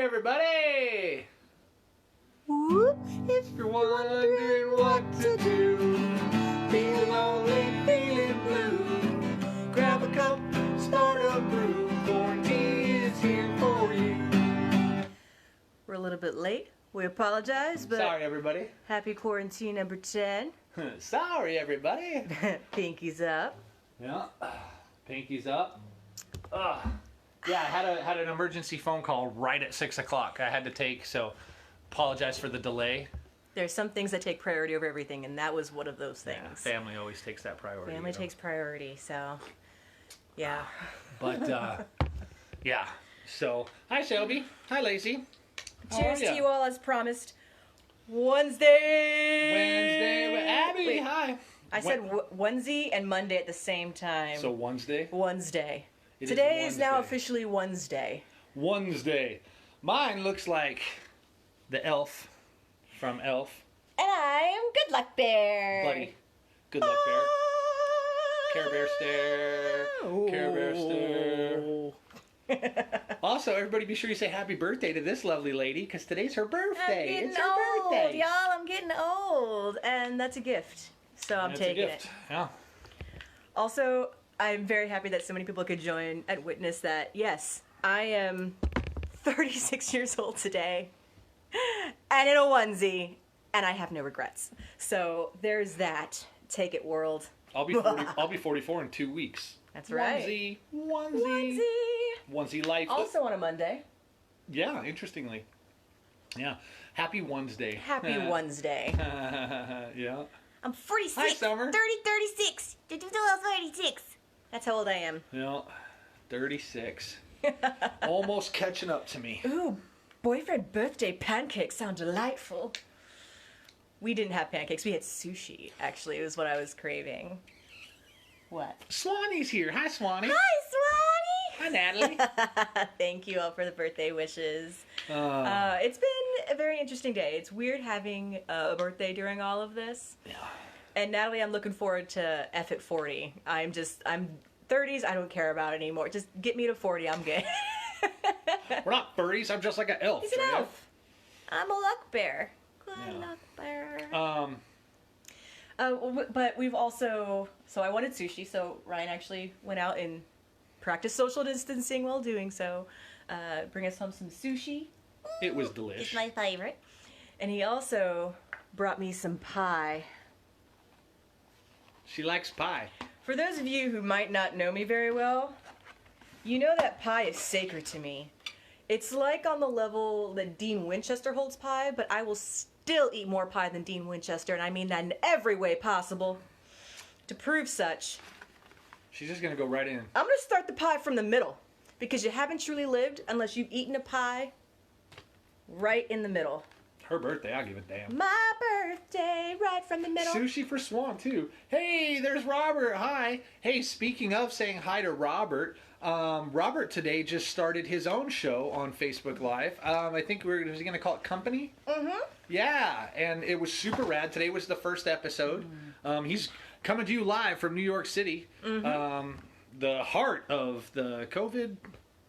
everybody! Whoop, if You're wondering what to do, feeling lonely, feeling blue, grab a cup, start a brew, QuaranTea is here for you. We're a little bit late. We apologize, but Sorry, everybody. happy quarantine number 10. Sorry, everybody. Pinkies up. Yeah, pinkies up. Yeah, I had an emergency phone call right at 6 o'clock I had to take, so apologize for the delay. There's some things that take priority over everything, and that was one of those things. Yeah, family always takes that priority. Family takes priority, so yeah. But yeah. So hi Shelby, hi Lacey. How Cheers are ya? to you all as promised. Wednesday with Abby. Wait, Hi. I said Wednesday and Monday at the same time. So Wednesday. Wednesday. It Today is now Wednesday. officially Wednesday. Wednesday. Mine looks like the elf from Elf. And I'm Good Luck Bear. Buddy. Good luck, Bear. Care Bear stare. Care Bear stare. Also, everybody be sure you say happy birthday to this lovely lady, because today's her birthday. I'm It's getting her old, birthday. y'all. I'm getting old. And that's a gift. So I'm It's a taking gift. it. Yeah. Also, I'm very happy that so many people could join and witness that, yes, I am 36 years old today. And in a onesie. And I have no regrets. So there's that. Take it, world. I'll be 44 in 2 weeks. That's right. Onesie life. Also on a Monday. Yeah, interestingly. Yeah. Happy Wednesday. Happy Wednesday. Yeah. I'm 46. Hi, Summer. 36. 36. That's how old I am. Yeah. 36. Almost catching up to me. Ooh, boyfriend birthday pancakes sound delightful. We didn't have pancakes. We had sushi, actually. It was what I was craving. What? Swanee's here. Hi, Swanee. Hi, Hi, Natalie. Swanee! Thank you all for the birthday wishes. It's been a very interesting day. It's weird having a birthday during all of this. Yeah. And Natalie, I'm looking forward to F at 40. I'm 30s, I don't care about anymore. Just get me to 40, I'm good. We're not furries. I'm just like an elf. He's an so, elf. I'm a luck bear. Good Yeah. luck bear. Yeah. But we've also... So I wanted sushi, so Ryan actually went out and practiced social distancing while doing so. Bring us home some sushi. It was delish. It's my favorite. And he also brought me some pie. She likes pie. For those of you who might not know me very well, you know that pie is sacred to me. It's like on the level that Dean Winchester holds pie, but I will still eat more pie than Dean Winchester, and I mean that in every way possible. To prove such, She's just going to go right in. I'm going to start the pie from the middle, because you haven't truly lived unless you've eaten a pie right in the middle. Her birthday, I'll give a damn. My birthday, right from the middle. Sushi for Swan, too. Hey, there's Robert. Hi. Hey, speaking of saying hi to Robert, Robert today just started his own show on Facebook Live. I think was he going to call it Company? Mm-hmm. Yeah, and it was super rad. Today was the first episode. He's coming to you live from New York City. Mm-hmm. The heart of the COVID.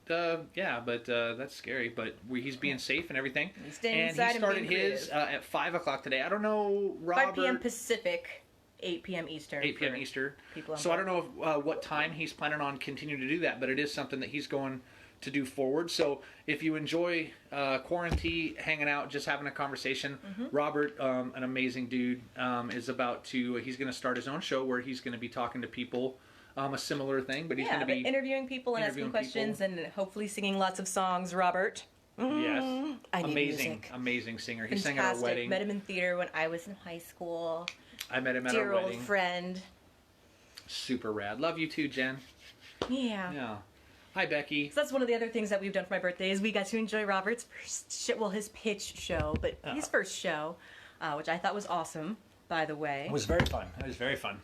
But that's scary. But he's being safe and everything. He's staying and inside he and started being his creative. at 5 o'clock today. I don't know, Robert. 5 p.m. Pacific, 8 p.m. Eastern. 8 p.m. for Eastern. people on So I board. don't know what time he's planning on continuing to do that, but it is something that he's going to do forward. So if you enjoy QuaranTea, hanging out, just having a conversation, Robert, an amazing dude, he's going to start his own show where he's going to be talking to people, a similar thing, but he's going to be interviewing people and asking interviewing questions people. and hopefully singing lots of songs, Robert. Yes. I need Amazing, music. amazing singer. He sang at our Fantastic. wedding. Met him in theater when I was in high school. I met him at Dear our old wedding. friend. Super rad. Love you too, Jen. Yeah. Yeah. Hi, Becky. So that's one of the other things that we've done for my birthday is we got to enjoy Robert's first his pitch show, but his first show, which I thought was awesome, by the way. It was very fun. It was very fun.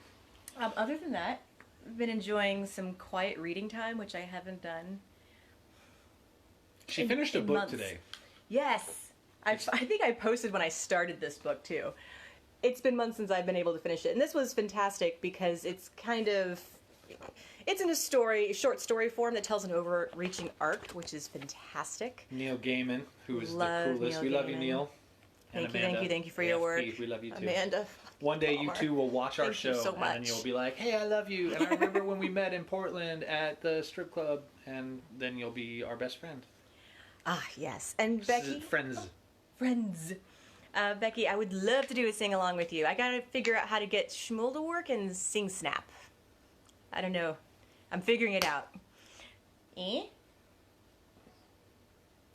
Other than that, I've been enjoying some quiet reading time, which I haven't done. She in- finished a in book months. today. Yes. I think I posted when I started this book, too. It's been months since I've been able to finish it. And this was fantastic because it's kind of... It's in a short story form that tells an overreaching arc, which is fantastic. Neil Gaiman, who is Love the coolest. Neil We love you, Gaiman. Neil. Thank you for your work. We love you too. Amanda. One day you Bummer. two will watch our Thank you show so and much. then you'll be like, hey, I love you. And I remember when we met in Portland at the strip club, and then you'll be our best friend. Ah, yes. And Becky? Friends. Becky, I would love to do a sing-along with you. I gotta figure out how to get Shmuel to work and sing Snap. I don't know. I'm figuring it out. Eh?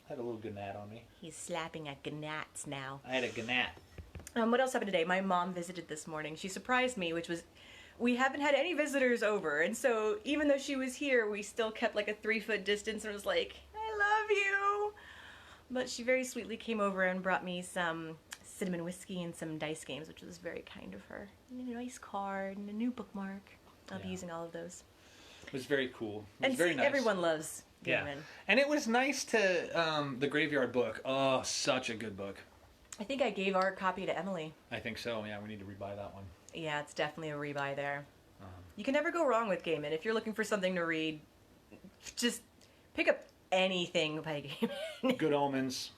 I had a little gnat on me. He's slapping at gnats now. I had a gnat. What else happened today? My mom visited this morning. She surprised me, which was, we haven't had any visitors over, and so even though she was here, we still kept like a 3-foot distance and was like, I love you. But she very sweetly came over and brought me some cinnamon whiskey and some dice games, which was very kind of her. And a nice card and a new bookmark. I'll be using all of those. It was very cool. It was And very see, nice. everyone loves Gaiman. Yeah. And it was nice to, the Graveyard Book. Oh, such a good book. I think I gave our copy to Emily. I think so. Yeah, we need to rebuy that one. Yeah, it's definitely a rebuy there. You can never go wrong with Gaiman. If you're looking for something to read, just pick up anything by Gaiman. Good Omens.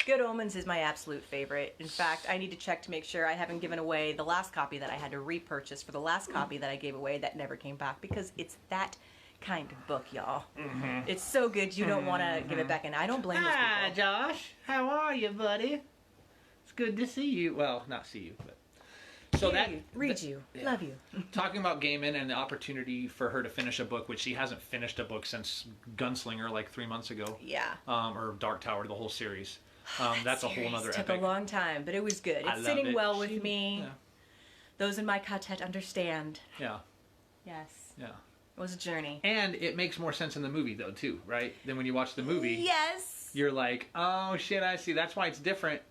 Good Omens is my absolute favorite. In fact, I need to check to make sure I haven't given away the last copy that I had to repurchase for the last copy that I gave away that never came back, because it's that kind of book, y'all. Mm-hmm. It's so good you don't want to give it back, and I don't blame those people. Hi, Josh. How are you, buddy? It's good to see you. Well, not see you, but... So Read you. Yeah. Love you. Talking about Gaiman and the opportunity for her to finish a book, which she hasn't finished a book since Gunslinger like 3 months ago. Yeah. Or Dark Tower, the whole series. That's a whole nother It took epic. a long time, but it was good. I It's loved sitting it. well with me. Yeah. Those in my quartet understand. Yeah. Yes. Yeah. It was a journey. And it makes more sense in the movie, though, too, right? Than when you watch the movie. Yes. You're like, oh, shit, I see. That's why it's different.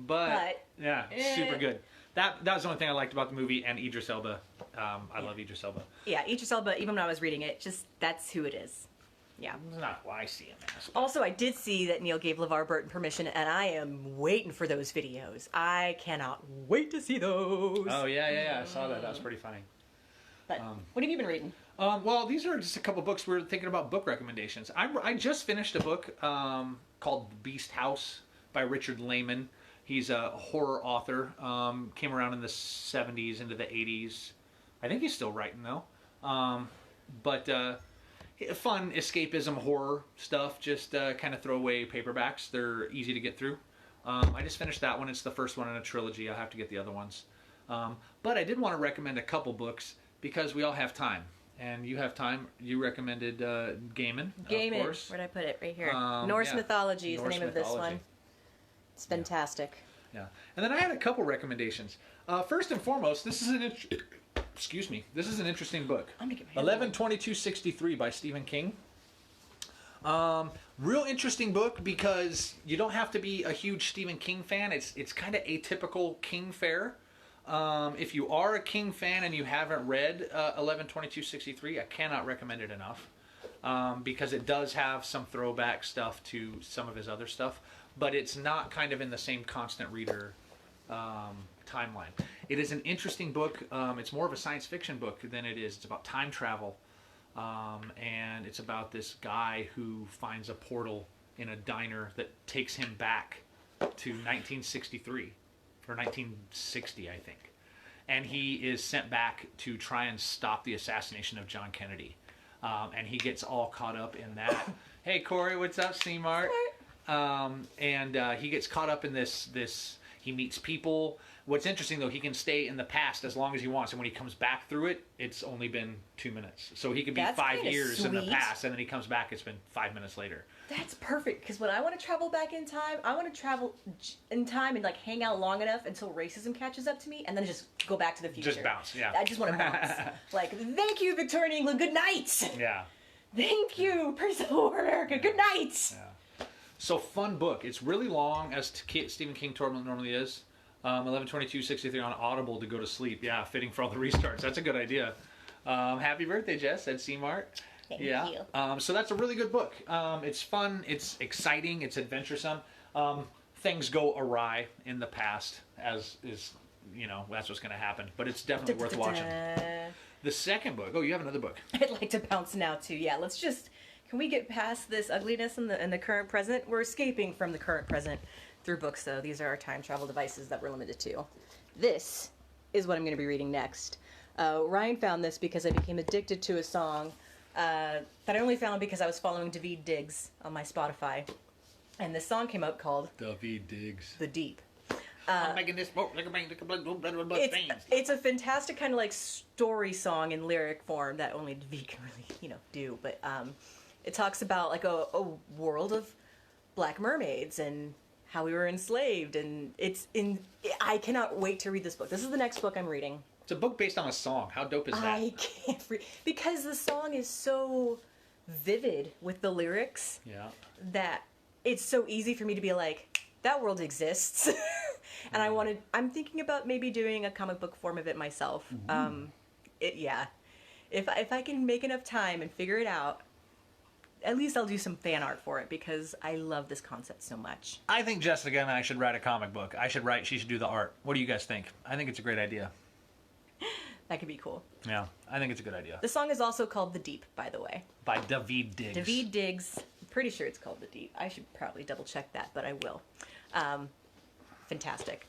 But yeah, super good. That was the only thing I liked about the movie, and Idris Elba. I love Idris Elba. Yeah, Idris Elba, even when I was reading it, just that's who it is. Yeah. It's not who I see him as. Also, I did see that Neil gave LeVar Burton permission, and I am waiting for those videos. I cannot wait to see those. Oh, yeah. I saw that. That was pretty funny. But what have you been reading? Well, these are just a couple books. We're thinking about book recommendations. I just finished a book called The Beast House by Richard Lehman. He's a horror author. Came around in the 70s into the 80s. I think he's still writing, though. But fun escapism horror stuff. Just kind of throwaway paperbacks. They're easy to get through. I just finished that one. It's the first one in a trilogy. I'll have to get the other ones. But I did want to recommend a couple books because we all have time. And you have time. You recommended Gaiman, of course. Where'd I put it? Right here. Norse Mythology is the name of this one. It's fantastic. Yeah. And then I had a couple recommendations. First and foremost, this is an interesting book. I'm gonna get my 11/22/63 by Stephen King. Real interesting book because you don't have to be a huge Stephen King fan. It's kind of atypical King fare. If you are a King fan and you haven't read 11/22/63, I cannot recommend it enough. Because it does have some throwback stuff to some of his other stuff, but it's not kind of in the same constant reader timeline. It is an interesting book. It's more of a science fiction book than it is. It's about time travel, and it's about this guy who finds a portal in a diner that takes him back to 1963 or 1960, I think, and he is sent back to try and stop the assassination of John Kennedy. And he gets all caught up in that. Hey, Corey, what's up, C-Mart? And he gets caught up in this. He meets people. What's interesting, though, he can stay in the past as long as he wants. And when he comes back through it, it's only been 2 minutes. So he could be That's 5 kinda years in the sweet. past, and then he comes back, it's been 5 minutes later. That's perfect, because when I want to travel back in time, I want to travel in time and like hang out long enough until racism catches up to me, and then just go back to the future. Just bounce, yeah. I just want to bounce. Like, thank you, Victorian England. Good night. Yeah. Thank you, Percival America. Good night. Yeah. So fun book. It's really long, as Stephen King normally is. 11/22/63 on Audible to go to sleep. Yeah, fitting for all the restarts. That's a good idea. Happy birthday, Jess, at C-Mart. Thank you. So that's a really good book. It's fun. It's exciting. It's adventuresome. Things go awry in the past, as is, that's what's going to happen. But it's definitely worth watching. The second book. Oh, you have another book. I'd like to bounce now too. Yeah, can we get past this ugliness in the current present? We're escaping from the current present through books, though. These are our time travel devices that we're limited to. This is what I'm going to be reading next. Ryan found this because I became addicted to a song that I only found because I was following David Diggs on my Spotify. And this song came out called David Diggs. The Deep. I'm making this book. It's a fantastic kind of like story song in lyric form that only David can really, do. But it talks about like a world of black mermaids and how we were enslaved. And I cannot wait to read this book. This is the next book I'm reading. It's a book based on a song. How dope is that? I can't read because the song is so vivid with the lyrics. Yeah. That it's so easy for me to be like, that world exists. And I'm thinking about maybe doing a comic book form of it myself. If I can make enough time and figure it out, at least I'll do some fan art for it because I love this concept so much. I think Jessica and I should write a comic book. She should do the art. What do you guys think? I think it's a great idea. That could be cool. Yeah, I think it's a good idea. The song is also called The Deep, by the way. By David Diggs. David Diggs. I'm pretty sure it's called The Deep. I should probably double check that, but I will. Fantastic.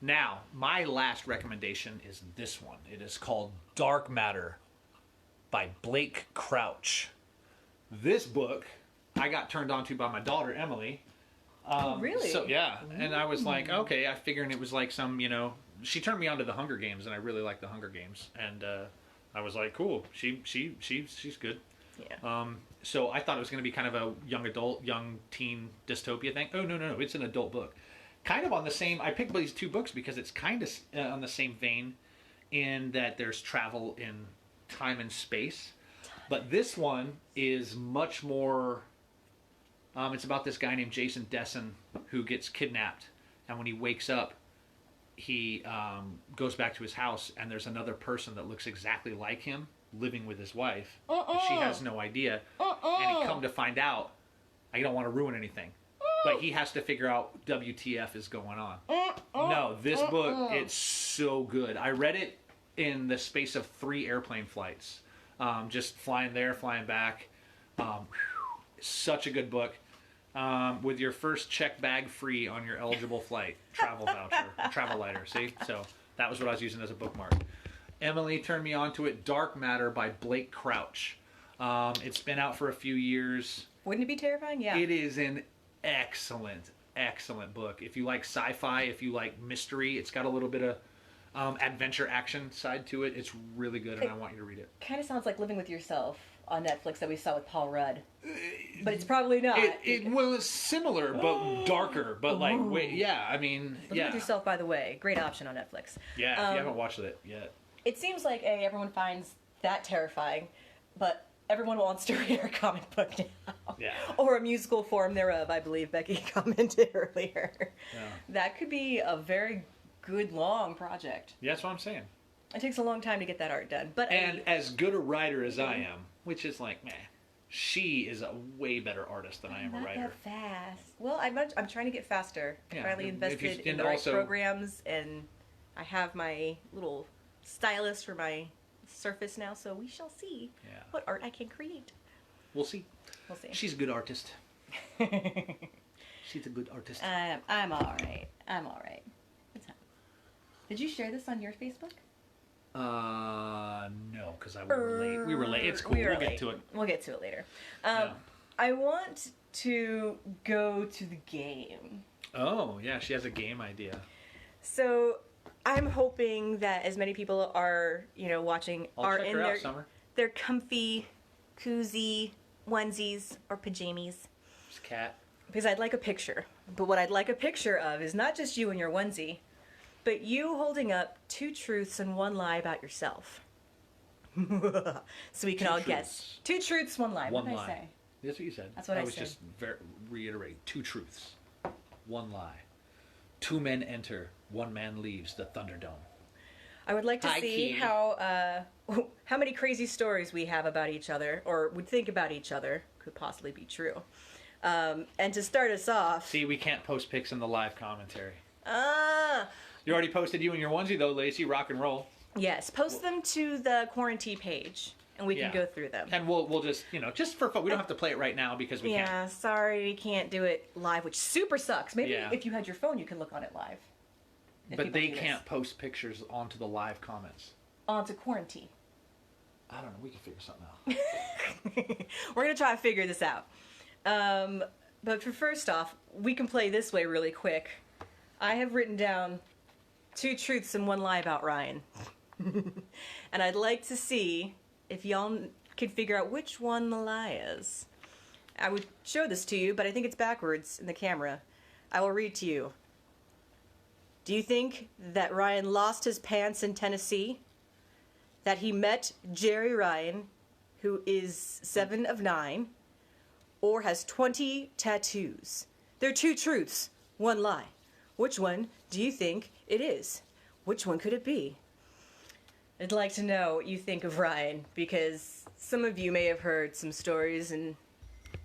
Now, my last recommendation is this one. It is called Dark Matter by Blake Crouch. This book I got turned on to by my daughter, Emily. Oh, really? So, yeah. And I was like, okay, I figured it was like some, she turned me on to the Hunger Games, and I really like the Hunger Games. And I was like, cool. She's good. Yeah. So I thought it was going to be kind of a young adult, young teen dystopia thing. Oh, no. It's an adult book. Kind of on the same... I picked these two books because it's kind of on the same vein in that there's travel in time and space. But this one is much more... it's about this guy named Jason Dessen who gets kidnapped. And when he wakes up, he goes back to his house, and there's another person that looks exactly like him living with his wife. She has no idea. And he come to find out... I don't want to ruin anything. But he has to figure out WTF is going on. No, this book, it's so good. I read it in the space of 3 airplane flights. Just flying there, flying back. Such a good book. With your first check bag free on your eligible flight. Travel voucher. Travel lighter, see? So that was what I was using as a bookmark. Emily turned me on to it. Dark Matter by Blake Crouch. It's been out for a few years. Wouldn't it be terrifying? Yeah. It is an excellent book. If you like sci-fi, if you like mystery, it's got a little bit of adventure action side to it. It's really good, and I want you to read it. Kind of sounds like Living with Yourself on Netflix that we saw with Paul Rudd, but it's probably not. Well, it's similar but darker. But like, wait, yeah. I mean, Living with Yourself, by the way, great option on Netflix. Yeah, if you haven't watched it yet. It seems like everyone finds that terrifying, but everyone wants to read our comic book now. Yeah. Or a musical form thereof, I believe Becky commented earlier. Yeah. That could be a very good, long project. Yeah, that's what I'm saying. It takes a long time to get that art done. And as good a writer as I am, which is like, meh, she is a way better artist than I am a writer. Not that fast. Well, I'm trying to get faster. I finally invested in the right also, programs, and I have my little stylus for my Surface now, so we shall see what art I can create. We'll see. We'll see. She's a good artist. She's a good artist. I'm all right. What's up? Did you share this on your Facebook? No, because we were late. We were late. It's cool. We'll get to it. We'll get to it later. I want to go to the game. Oh, yeah. She has a game idea. So I'm hoping that as many people are, watching are in their comfy, cozy onesies or pajamas. It's cat. Because I'd like a picture. But what I'd like a picture of is not just you in your onesie, but you holding up 2 truths and 1 lie about yourself. So we can all guess. 2 truths, 1 lie. What did I say? That's what you said. That's what I said. was just reiterating. 2 truths, 1 lie. 2 men enter, 1 man leaves the Thunderdome. I would like to see how many crazy stories we have about each other, or would think about each other, could possibly be true. And to start us off... See, we can't post pics in the live commentary. Ah! You already posted you in your onesie, though, Lacey. Rock and roll. Yes, post them to the QuaranTea page, and we can go through them. And we'll just, just for fun. We don't have to play it right now because we can't. Yeah, sorry, we can't do it live, which super sucks. Maybe if you had your phone, you could look on it live. But they can't post pictures onto the live comments. Onto QuaranTea. I don't know. We can figure something out. We're going to try to figure this out. But for first off, we can play this way really quick. I have written down 2 truths and 1 lie about Ryan. And I'd like to see if y'all can figure out which one the lie is. I would show this to you, but I think it's backwards in the camera. I will read to you. Do you think that Ryan lost his pants in Tennessee? That he met Jerry Ryan, who is 7 of 9, or has 20 tattoos? There are 2 truths, 1 lie. Which one do you think it is? Which one could it be? I'd like to know what you think of Ryan, because some of you may have heard some stories, and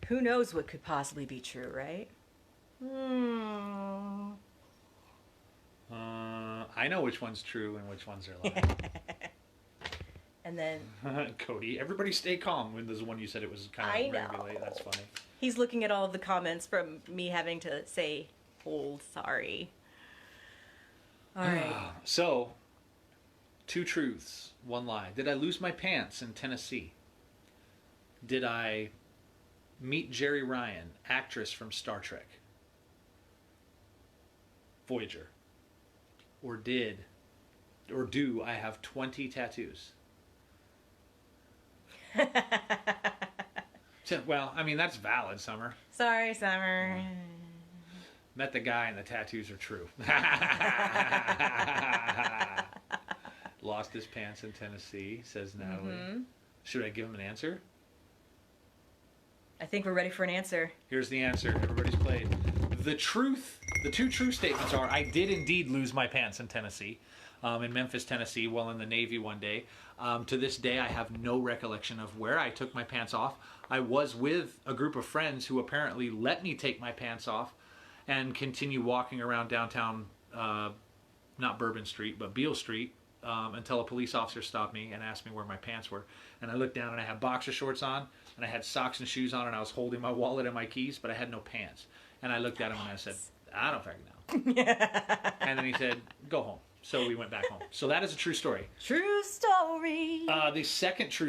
who knows what could possibly be true, right? I know which one's true and which ones are lying. And then Cody, everybody stay calm when there's the one you said it was kind of ready to be late. That's funny. He's looking at all of the comments from me having to say, hold, sorry. All right. So, 2 truths, 1 lie. Did I lose my pants in Tennessee? Did I meet Jerry Ryan, actress from Star Trek? Voyager. Or do I have 20 tattoos? Well, I mean, that's valid, Summer. Sorry, Summer. Met the guy and the tattoos are true. Lost his pants in Tennessee, says Natalie. Should I give him an answer? I think we're ready for an answer. Here's the answer. Everybody's played. The 2 true statements are, I did indeed lose my pants in Tennessee, in Memphis, Tennessee, while in the Navy one day. To this day, I have no recollection of where I took my pants off. I was with a group of friends who apparently let me take my pants off and continue walking around downtown, not Bourbon Street, but Beale Street, until a police officer stopped me and asked me where my pants were. And I looked down and I had boxer shorts on, and I had socks and shoes on, and I was holding my wallet and my keys, but I had no pants. And I looked at him and I said, I don't fucking know. And then he said, go home. So we went back home. So that is a true story. True story. The second true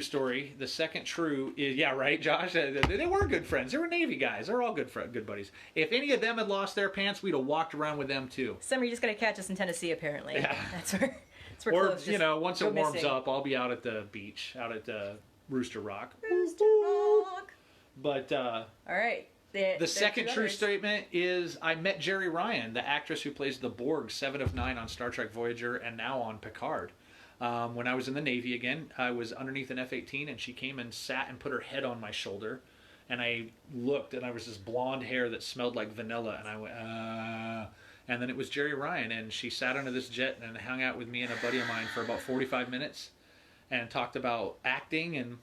is, yeah, right, Josh? They were good friends. They were Navy guys. They're all good buddies. If any of them had lost their pants, we'd have walked around with them too. Summer, you're just going to catch us in Tennessee, apparently. Yeah. That's where or, clothes just once it warms missing. up, I'll be out at the beach, out at Rooster Rock. Rooster Rock. But, all right. The second true statement is I met Jerry Ryan, the actress who plays the Borg, 7 of 9 on Star Trek Voyager and now on Picard. When I was in the Navy again, I was underneath an F-18 and she came and sat and put her head on my shoulder. And I looked and I was this blonde hair that smelled like vanilla. And I went, And then it was Jerry Ryan. And she sat under this jet and hung out with me and a buddy of mine for about 45 minutes and talked about acting and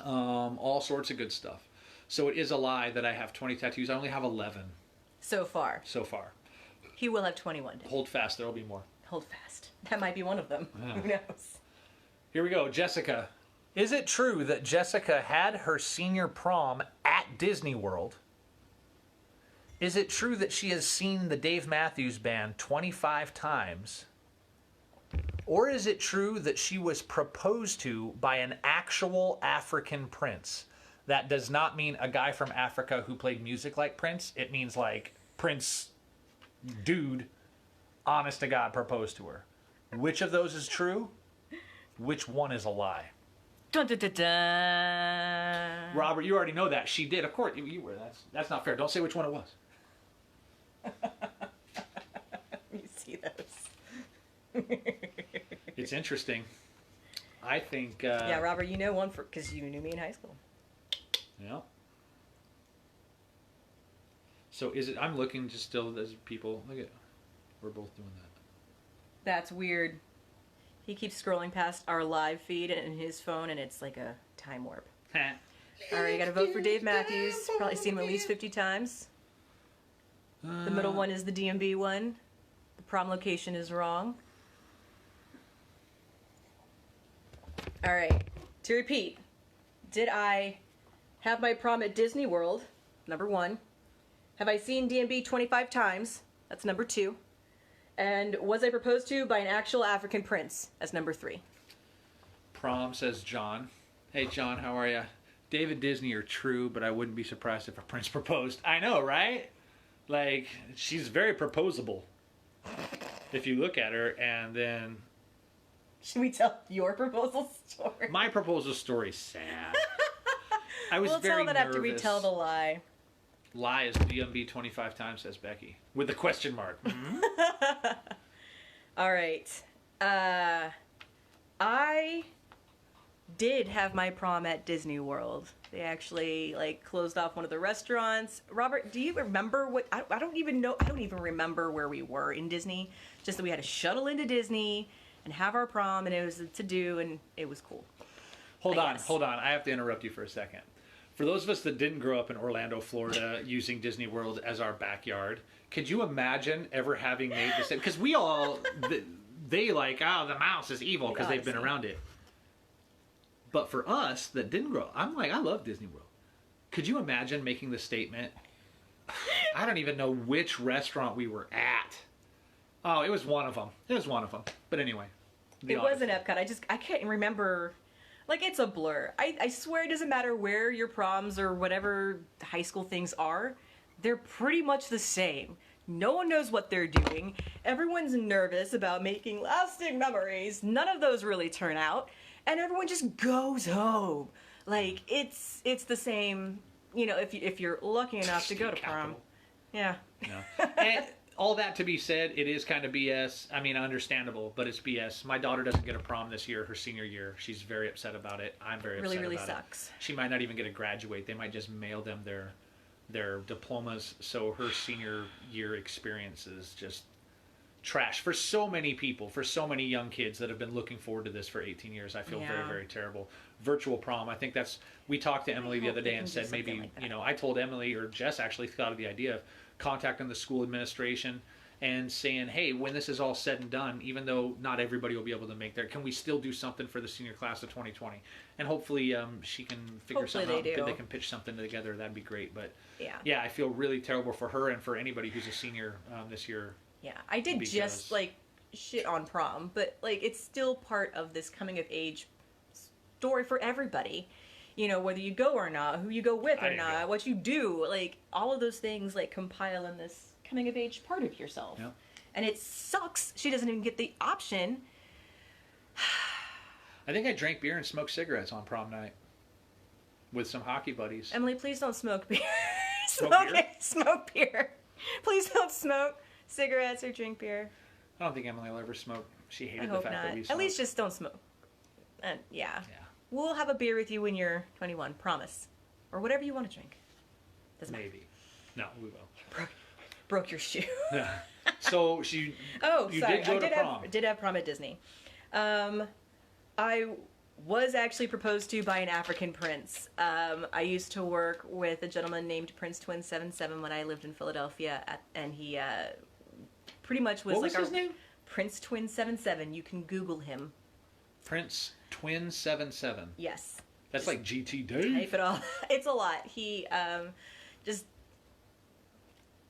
all sorts of good stuff. So it is a lie that I have 20 tattoos. I only have 11. So far. He will have 21. Hold fast. There will be more. Hold fast. That might be one of them. Yeah. Who knows? Here we go. Jessica. Is it true that Jessica had her senior prom at Disney World? Is it true that she has seen the Dave Matthews Band 25 times? Or is it true that she was proposed to by an actual African prince? That does not mean a guy from Africa who played music like Prince. It means like Prince dude, honest to God, proposed to her. Which of those is true? Which one is a lie? Dun, dun, dun, dun. Robert, you already know that. She did. Of course, you were. That's not fair. Don't say which one it was. You see those. It's interesting. I think... yeah, Robert, you know one because you knew me in high school. Yeah. So is it? I'm looking just still as people. Look at, we're both doing that. That's weird. He keeps scrolling past our live feed in his phone, and it's like a time warp. All right, you got to vote for Dave Matthews. Probably seen him at least 50 times. The middle one is the DMV one. The prom location is wrong. All right. To repeat, did I have my prom at Disney World? Number 1. Have I seen D&B 25 times? That's number 2. And was I proposed to by an actual African prince? That's number 3. Prom, says John. Hey, John, how are ya? David Disney are true, but I wouldn't be surprised if a prince proposed. I know, right? Like, she's very proposable. If you look at her, and then... Should we tell your proposal story? My proposal story's sad. I was we'll very tell that nervous. after we tell the lie. Lie is DMB 25 times, says Becky. With a question mark. Mm-hmm. All right. I did have my prom at Disney World. They actually closed off one of the restaurants. Robert, do you remember what? I don't even know. I don't even remember where we were in Disney. Just that we had to shuttle into Disney and have our prom, and it was a to-do, and it was cool. Hold on. I have to interrupt you for a second. For those of us that didn't grow up in Orlando, Florida, using Disney World as our backyard, could you imagine ever having made the same? Because we all, they the mouse is evil because they've been around it. But for us that didn't grow up, I'm like, I love Disney World. Could you imagine making the statement, I don't even know which restaurant we were at. Oh, it was one of them. But anyway. It was an Epcot. I can't remember. It's a blur. I swear it doesn't matter where your proms or whatever high school things are. They're pretty much the same. No one knows what they're doing. Everyone's nervous about making lasting memories. None of those really turn out. And everyone just goes home. It's the same, if you're lucky enough to go to prom. Yeah. No. And all that to be said, it is kind of BS. I mean, understandable, but it's BS. My daughter doesn't get a prom this year, her senior year. She's very upset about it. I'm very upset about it. Really sucks. She might not even get to graduate. They might just mail them their diplomas. So her senior year experience is just trash for so many people, for so many young kids that have been looking forward to this for 18 years. I feel very, very terrible. Virtual prom, I think we talked to Emily the other day and said maybe, I told Emily, or Jess actually thought of the idea of contacting the school administration and saying, hey, when this is all said and done, even though not everybody will be able to make their, can we still do something for the senior class of 2020? And hopefully she can figure something out. They can pitch something together. That'd be great. But yeah, I feel really terrible for her and for anybody who's a senior this year. Yeah, I did just shit on prom, but it's still part of this coming of age story for everybody. Whether you go or not, who you go with or not, what you do, all of those things compile in this coming of age part of yourself. Yeah. And it sucks she doesn't even get the option. I think I drank beer and smoked cigarettes on prom night with some hockey buddies. Emily, please don't smoke beer. Smoke beer. Please don't smoke cigarettes or drink beer. I don't think Emily will ever smoke. She hated the fact that we smoked. At least just don't smoke. And yeah. We'll have a beer with you when you're 21. Promise. Or whatever you want to drink. Doesn't matter. Maybe. No, we will. Broke your shoe. Yeah. So you did go to prom. I did have prom at Disney. I was actually proposed to by an African prince. I used to work with a gentleman named Prince Twin 77 when I lived in Philadelphia, and he pretty much was what was his name? Prince Twin 77. You can Google him. Prince Twin 77. Yes. That's like GT Dave. Type it all. It's a lot. He just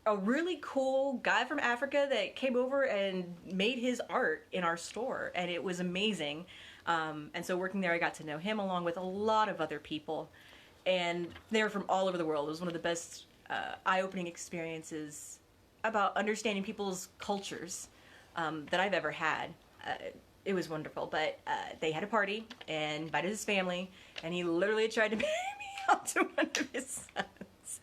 a really cool guy from Africa that came over and made his art in our store, and it was amazing. And so working there, I got to know him along with a lot of other people, and they were from all over the world. It was one of the best eye-opening experiences about understanding people's cultures that I've ever had. It was wonderful, but they had a party and invited his family, and he literally tried to marry me out to one of his sons.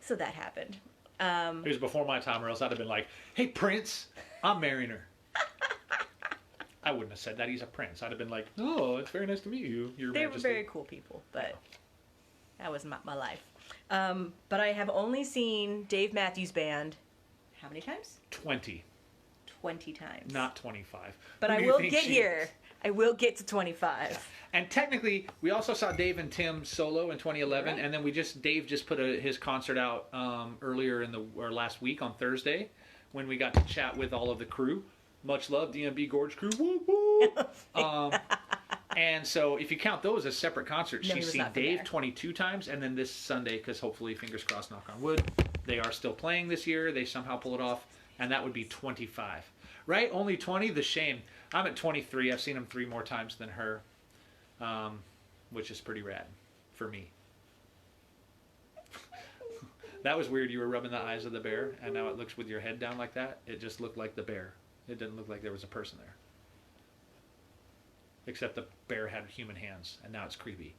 So that happened. It was before my time, or else I'd have been like, hey, Prince, I'm marrying her. I wouldn't have said that. He's a prince. I'd have been like, oh, it's very nice to meet you. They were very cool people, but that was not my life. But I have only seen Dave Matthews Band, how many times? 20. 20 times. Not 25. But I will get here. I will get to 25. Yeah. And technically, we also saw Dave and Tim solo in 2011, right. And then Dave just put his concert out earlier or last week on Thursday, when we got to chat with all of the crew. Much love, DMB Gorge crew. Woo woo. And so if you count those as separate concerts, No, he she's was seen not from Dave there. 22 times, and then this Sunday, because hopefully, fingers crossed, knock on wood, they are still playing this year. They somehow pull it off, and that would be 25. Right? Only 20? The shame. I'm at 23. I've seen him 3 more times than her, which is pretty rad for me. That was weird. You were rubbing the eyes of the bear, and now it looks with your head down like that. It just looked like the bear. It didn't look like there was a person there. Except the bear had human hands, and now it's creepy.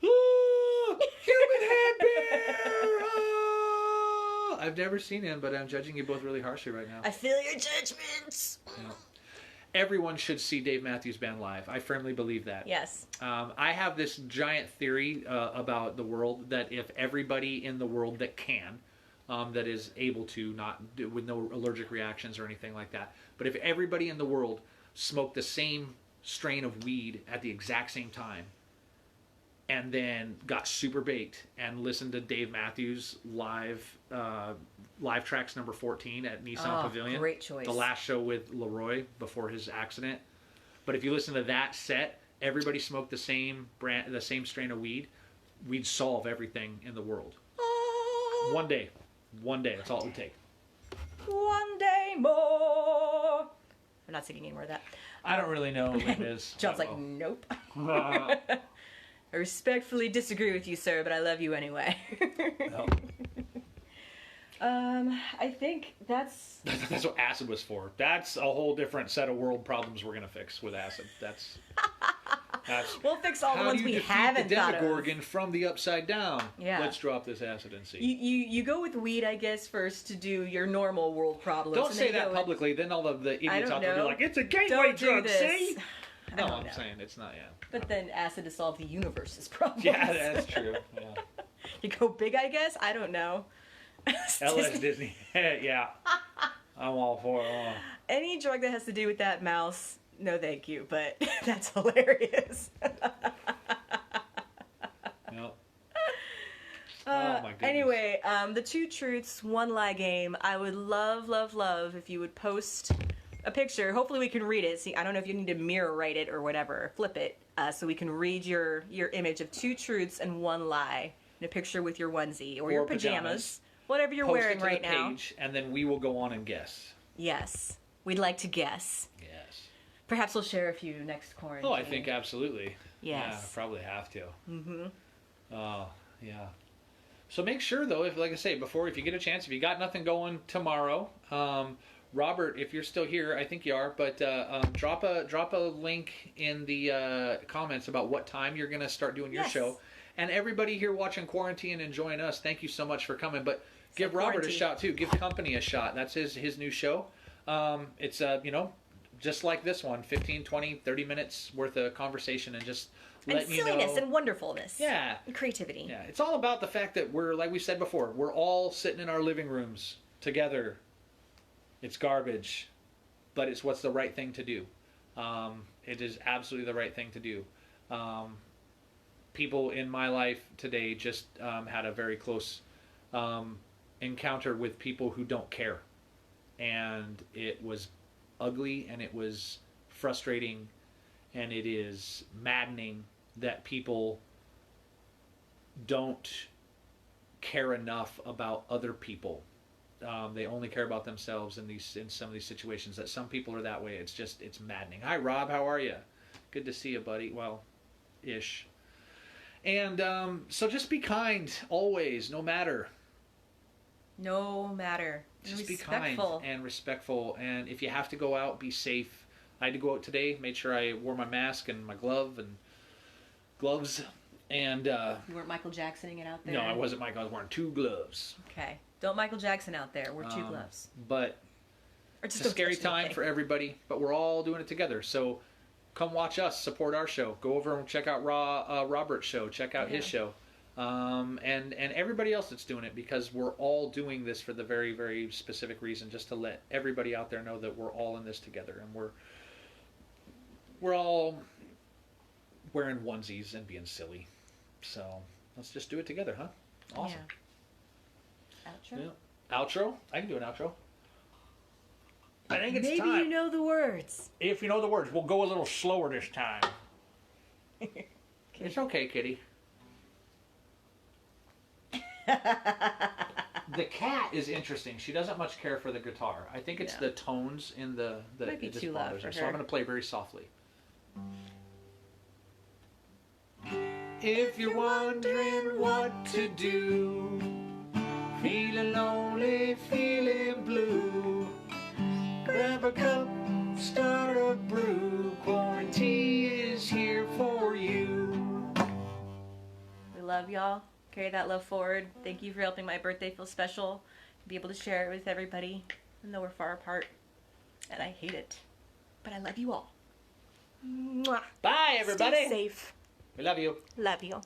Ah, human hand bear! Ah! I've never seen him, but I'm judging you both really harshly right now. I feel your judgments. Yeah. Everyone should see Dave Matthews Band live. I firmly believe that. Yes. I have this giant theory about the world that if everybody in the world that can, that is able to, not with no allergic reactions or anything like that, but if everybody in the world smoked the same strain of weed at the exact same time, and then got super baked and listened to Dave Matthews live tracks number 14 at Nissan Pavilion. Great choice. The last show with Leroy before his accident. But if you listen to that set, everybody smoked the same strain of weed, we'd solve everything in the world. One day. That's all it would take. One day more. I'm not singing any more of that. I don't really know what it is. John's like, nope. I respectfully disagree with you, sir, but I love you anyway. No. I think that's That's what acid was for. That's a whole different set of world problems we're gonna fix with acid. That's we'll fix all the ones we haven't the thought of. Demogorgon from the upside down. Yeah. Let's drop this acid and see. You go with weed, I guess, first to do your normal world problems. Don't and say then you that go with- publicly. Then all of the idiots don't out there know. be like, "It's a gateway Don't do drug." this. See? I No, don't I'm know. saying it's not. Yeah. But then acid to solve the universe's problems. Yeah, that's true. Yeah. You go big, I guess. I don't know. LS Disney. Yeah. I'm all for it. Any drug that has to do with that mouse, no thank you. But that's hilarious. Yep. Oh my goodness. Anyway, the 2 truths, 1 lie game. I would love if you would post a picture. Hopefully we can read it. See, I don't know if you need to mirror write it or whatever, flip it, so we can read your image of 2 truths and 1 lie in a picture with your onesie or your pajamas, whatever you're Post wearing it to right the now. page, and then we will go on and guess. Yes, we'd like to guess. Yes. Perhaps we'll share a few next quarantine. Oh, I think absolutely. Yes. Yeah, probably have to. Mm-hmm. Oh, yeah. So make sure though, if like I say before, if you get a chance, if you got nothing going tomorrow, Robert, if you're still here, I think you are, but drop a link in the comments about what time you're going to start doing your show. And everybody here watching QuaranTea and enjoying us, thank you so much for coming. But give Robert a shout too. Give Company a shot. That's his new show. It's just like this one, 15, 20, 30 minutes worth of conversation and just letting you know. And silliness and wonderfulness. Yeah. And creativity. Yeah. It's all about the fact that we're, like we said before, we're all sitting in our living rooms together. It's garbage, but it's what's the right thing to do. It is absolutely the right thing to do. People in my life today just had a very close encounter with people who don't care. And it was ugly and it was frustrating and it is maddening that people don't care enough about other people. They only care about themselves in some of these situations. That some people are that way. It's maddening. Hi Rob, how are you? Good to see you, buddy. Well, ish. And so just be kind always, no matter. No matter. Just be kind and respectful. And if you have to go out, be safe. I had to go out today. Made sure I wore my mask and my gloves. And You weren't Michael Jacksoning it out there? no, I wasn't Mike. I was wearing 2 gloves. Okay. Don't Michael Jackson out there. Wear 2 gloves. But Or it's just a don't scary touch time anything. for everybody. But we're all doing it together. So come watch us. Support our show. Go over and check out Robert's show. Check out his show. And everybody else that's doing it, because we're all doing this for the very, very specific reason, just to let everybody out there know that we're all in this together, and we're all wearing onesies and being silly. So let's just do it together, huh? Awesome. Yeah. Outro? Yeah. Outro? I can do an outro. I think it's Maybe time. you know the words. If you know the words, we'll go a little slower this time. It's okay, kitty. The cat is interesting. She doesn't much care for the guitar. I think it's the tones in the Might be it just too loud bothers for her. So I'm her. going to play very softly. If you're wondering what to do, feeling lonely, feeling blue, grab a cup, start a brew. QuaranTea is here for you. We love y'all. Carry that love forward. Thank you for helping my birthday feel special. Be able to share it with everybody, even though we're far apart. And I hate it. But I love you all. Mwah. Bye, everybody. Stay safe. We love you. Love you.